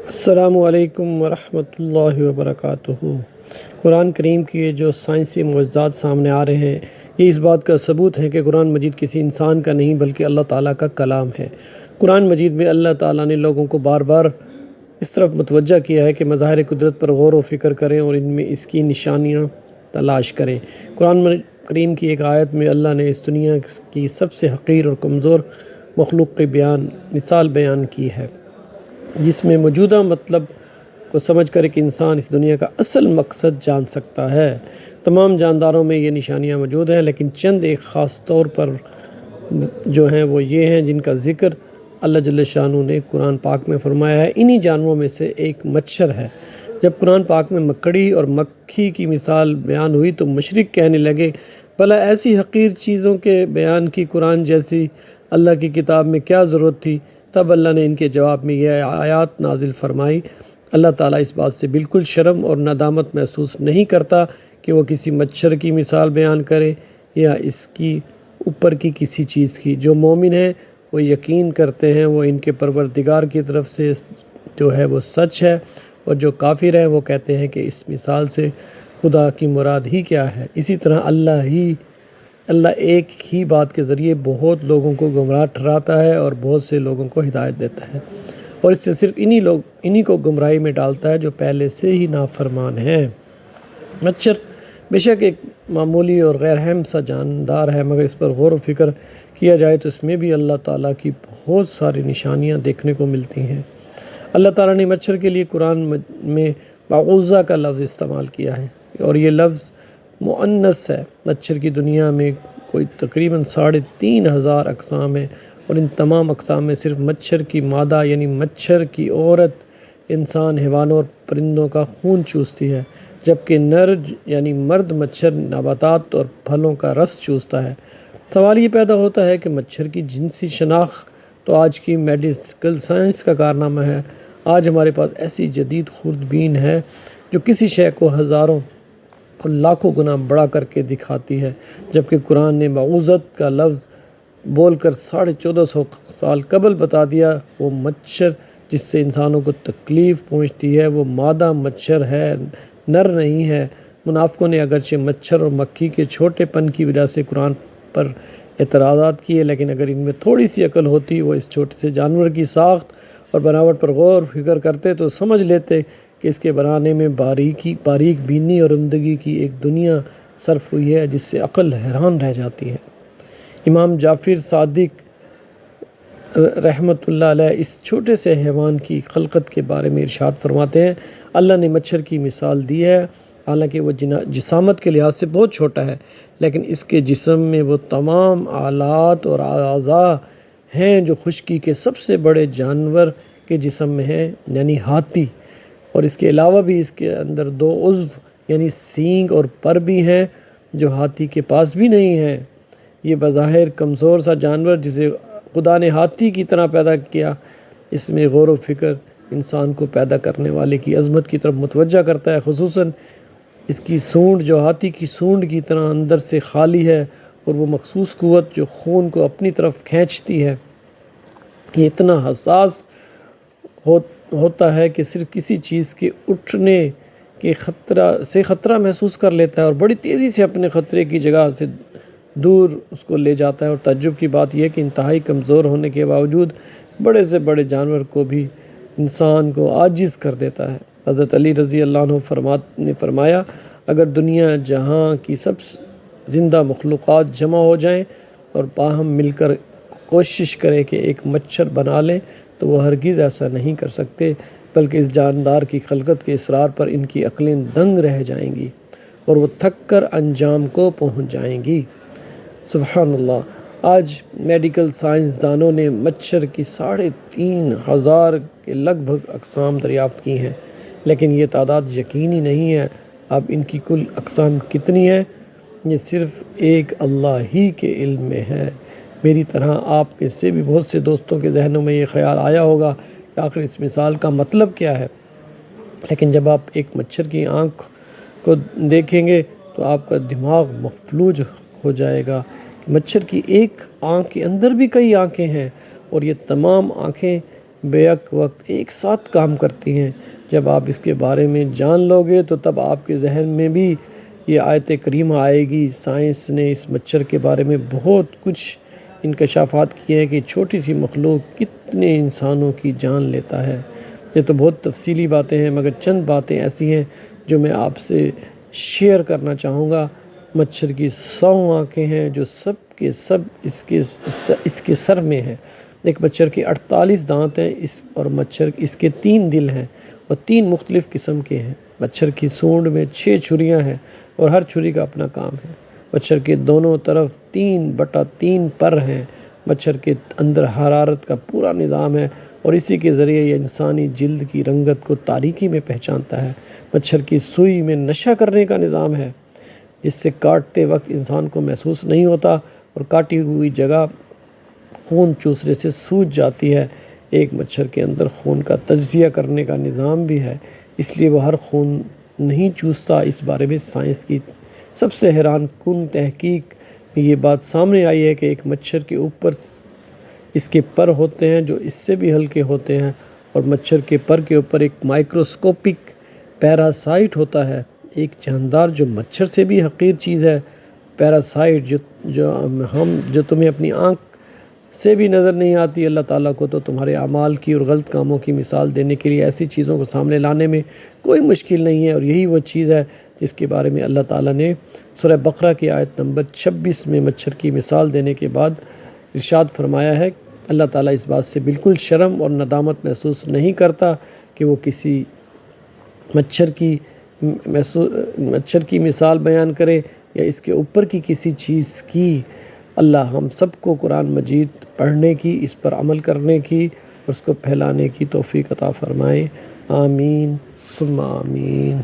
السلام علیکم ورحمۃ اللہ وبرکاتہ۔ قرآن کریم کی جو سائنسی معجزات سامنے آ رہے ہیں، یہ اس بات کا ثبوت ہے کہ قرآن مجید کسی انسان کا نہیں بلکہ اللہ تعالیٰ کا کلام ہے۔ قرآن مجید میں اللہ تعالیٰ نے لوگوں کو بار بار اس طرف متوجہ کیا ہے کہ مظاہر قدرت پر غور و فکر کریں اور ان میں اس کی نشانیاں تلاش کریں۔ قرآن کریم کی ایک آیت میں اللہ نے اس دنیا کی سب سے حقیر اور کمزور مخلوق کی مثال بیان کی ہے، جس میں موجودہ مطلب کو سمجھ کر ایک انسان اس دنیا کا اصل مقصد جان سکتا ہے۔ تمام جانداروں میں یہ نشانیاں موجود ہیں، لیکن چند ایک خاص طور پر جو ہیں وہ یہ ہیں جن کا ذکر اللہ جل شانہ نے قرآن پاک میں فرمایا ہے۔ انہی جانوروں میں سے ایک مچھر ہے۔ جب قرآن پاک میں مکڑی اور مکھی کی مثال بیان ہوئی تو مشرک کہنے لگے، بھلا ایسی حقیر چیزوں کے بیان کی قرآن جیسی اللہ کی کتاب میں کیا ضرورت تھی؟ تب اللہ نے ان کے جواب میں یہ آیات نازل فرمائی۔ اللہ تعالیٰ اس بات سے بالکل شرم اور ندامت محسوس نہیں کرتا کہ وہ کسی مچھر کی مثال بیان کرے یا اس کی اوپر کی کسی چیز کی۔ جو مومن ہیں وہ یقین کرتے ہیں وہ ان کے پروردگار کی طرف سے جو ہے وہ سچ ہے، اور جو کافر ہیں وہ کہتے ہیں کہ اس مثال سے خدا کی مراد ہی کیا ہے۔ اسی طرح اللہ ایک ہی بات کے ذریعے بہت لوگوں کو گمراہ ٹھہراتا ہے اور بہت سے لوگوں کو ہدایت دیتا ہے، اور اس سے صرف انہی کو گمراہی میں ڈالتا ہے جو پہلے سے ہی نافرمان ہیں۔ مچھر بے شک ایک معمولی اور غیر اہم سا جاندار ہے، مگر اس پر غور و فکر کیا جائے تو اس میں بھی اللہ تعالیٰ کی بہت ساری نشانیاں دیکھنے کو ملتی ہیں۔ اللہ تعالیٰ نے مچھر کے لیے قرآن میں بعوضہ کا لفظ استعمال کیا ہے، اور یہ لفظ مؤنث ہے۔ مچھر کی دنیا میں کوئی تقریباً 3500 اقسام ہیں، اور ان تمام اقسام میں صرف مچھر کی مادہ یعنی مچھر کی عورت انسان، حیوانوں اور پرندوں کا خون چوستی ہے، جبکہ نر یعنی مرد مچھر نباتات اور پھلوں کا رس چوستا ہے۔ سوال یہ پیدا ہوتا ہے کہ مچھر کی جنسی شناخت تو آج کی میڈیکل سائنس کا کارنامہ ہے۔ آج ہمارے پاس ایسی جدید خوردبین ہے جو کسی شے کو ہزاروں اور لاکھوں گنا بڑا کر کے دکھاتی ہے، جبکہ قرآن نے بعوضت کا لفظ بول کر 1450 سال قبل بتا دیا۔ وہ مچھر جس سے انسانوں کو تکلیف پہنچتی ہے وہ مادہ مچھر ہے، نر نہیں ہے۔ منافقوں نے اگرچہ مچھر اور مکھی کے چھوٹے پن کی وجہ سے قرآن پر اعتراضات کیے، لیکن اگر ان میں تھوڑی سی عقل ہوتی، وہ اس چھوٹے سے جانور کی ساخت اور بناوٹ پر غور و فکر کرتے تو سمجھ لیتے کہ اس کے بنانے میں باریک بینی اور عمدگی کی ایک دنیا صرف ہوئی ہے جس سے عقل حیران رہ جاتی ہے۔ امام جعفر صادق رحمۃ اللہ علیہ اس چھوٹے سے حیوان کی خلقت کے بارے میں ارشاد فرماتے ہیں، اللہ نے مچھر کی مثال دی ہے، حالانکہ وہ جسامت کے لحاظ سے بہت چھوٹا ہے، لیکن اس کے جسم میں وہ تمام آلات اور اعضاء ہیں جو خشکی کے سب سے بڑے جانور کے جسم میں ہیں، یعنی ہاتھی، اور اس کے علاوہ بھی اس کے اندر 2 عضو یعنی سینگ اور پر بھی ہیں جو ہاتھی کے پاس بھی نہیں ہیں۔ یہ بظاہر کمزور سا جانور جسے خدا نے ہاتھی کی طرح پیدا کیا، اس میں غور و فکر انسان کو پیدا کرنے والے کی عظمت کی طرف متوجہ کرتا ہے، خصوصاً اس کی سونڈ جو ہاتھی کی سونڈ کی طرح اندر سے خالی ہے، اور وہ مخصوص قوت جو خون کو اپنی طرف کھینچتی ہے۔ یہ اتنا حساس ہوتا ہے کہ صرف کسی چیز کے اٹھنے کے خطرہ محسوس کر لیتا ہے اور بڑی تیزی سے اپنے خطرے کی جگہ سے دور اس کو لے جاتا ہے، اور تعجب کی بات یہ کہ انتہائی کمزور ہونے کے باوجود بڑے سے بڑے جانور کو بھی انسان کو عاجز کر دیتا ہے۔ حضرت علی رضی اللہ عنہ نے فرمایا، اگر دنیا جہاں کی سب زندہ مخلوقات جمع ہو جائیں اور باہم مل کر کوشش کریں کہ ایک مچھر بنا لیں تو وہ ہرگز ایسا نہیں کر سکتے، بلکہ اس جاندار کی خلقت کے اسرار پر ان کی عقلیں دنگ رہ جائیں گی اور وہ تھک کر انجام کو پہنچ جائیں گی۔ سبحان اللہ۔ آج میڈیکل سائنس دانوں نے مچھر کی 3500 کے لگ بھگ اقسام دریافت کی ہیں، لیکن یہ تعداد یقینی نہیں ہے۔ اب ان کی کل اقسام کتنی ہیں یہ صرف ایک اللہ ہی کے علم میں ہے۔ میری طرح آپ میں سے بھی بہت سے دوستوں کے ذہنوں میں یہ خیال آیا ہوگا کہ آخر اس مثال کا مطلب کیا ہے، لیکن جب آپ ایک مچھر کی آنکھ کو دیکھیں گے تو آپ کا دماغ مفلوج ہو جائے گا کہ مچھر کی ایک آنکھ کے اندر بھی کئی آنکھیں ہیں، اور یہ تمام آنکھیں بیک وقت ایک ساتھ کام کرتی ہیں۔ جب آپ اس کے بارے میں جان لو گے تو تب آپ کے ذہن میں بھی یہ آیت کریمہ آئے گی۔ سائنس نے اس مچھر کے بارے میں بہت کچھ انکشافات کیے ہیں کہ چھوٹی سی مخلوق کتنے انسانوں کی جان لیتا ہے۔ یہ تو بہت تفصیلی باتیں ہیں، مگر چند باتیں ایسی ہیں جو میں آپ سے شیئر کرنا چاہوں گا۔ مچھر کی 100 آنکھیں ہیں جو سب کے سب اس کے سر میں ہیں۔ ایک مچھر کے 48 دانت ہیں اور اس کے 3 دل ہیں اور 3 مختلف قسم کے ہیں۔ مچھر کی سونڈ میں 6 چھریاں ہیں اور ہر چھری کا اپنا کام ہے۔ مچھر کے دونوں طرف 3/3 پر ہیں۔ مچھر کے اندر حرارت کا پورا نظام ہے اور اسی کے ذریعے یہ انسانی جلد کی رنگت کو تاریکی میں پہچانتا ہے۔ مچھر کی سوئی میں نشہ کرنے کا نظام ہے جس سے کاٹتے وقت انسان کو محسوس نہیں ہوتا اور کاٹی ہوئی جگہ خون چوسنے سے سوج جاتی ہے۔ ایک مچھر کے اندر خون کا تجزیہ کرنے کا نظام بھی ہے، اس لیے وہ ہر خون نہیں چوستا۔ اس بارے میں سائنس کی سب سے حیران کن تحقیق میں یہ بات سامنے آئی ہے کہ ایک مچھر کے اوپر اس کے پر ہوتے ہیں جو اس سے بھی ہلکے ہوتے ہیں، اور مچھر کے پر کے اوپر ایک مائکروسکوپک پیراسائٹ ہوتا ہے، ایک جاندار جو مچھر سے بھی حقیر چیز ہے۔ پیراسائٹ جو تمہیں اپنی آنکھ سے بھی نظر نہیں آتی، اللہ تعالیٰ کو تو تمہارے اعمال کی اور غلط کاموں کی مثال دینے کے لیے ایسی چیزوں کو سامنے لانے میں کوئی مشکل نہیں ہے، اور یہی وہ چیز ہے جس کے بارے میں اللہ تعالیٰ نے سورہ بقرہ کی آیت نمبر 26 میں مچھر کی مثال دینے کے بعد ارشاد فرمایا ہے۔ اللہ تعالیٰ اس بات سے بالکل شرم اور ندامت محسوس نہیں کرتا کہ وہ کسی مچھر کی مثال بیان کرے یا اس کے اوپر کی کسی چیز کی۔ اللہ ہم سب کو قرآن مجید پڑھنے کی، اس پر عمل کرنے کی اور اس کو پھیلانے کی توفیق عطا فرمائے۔ آمین ثم آمین۔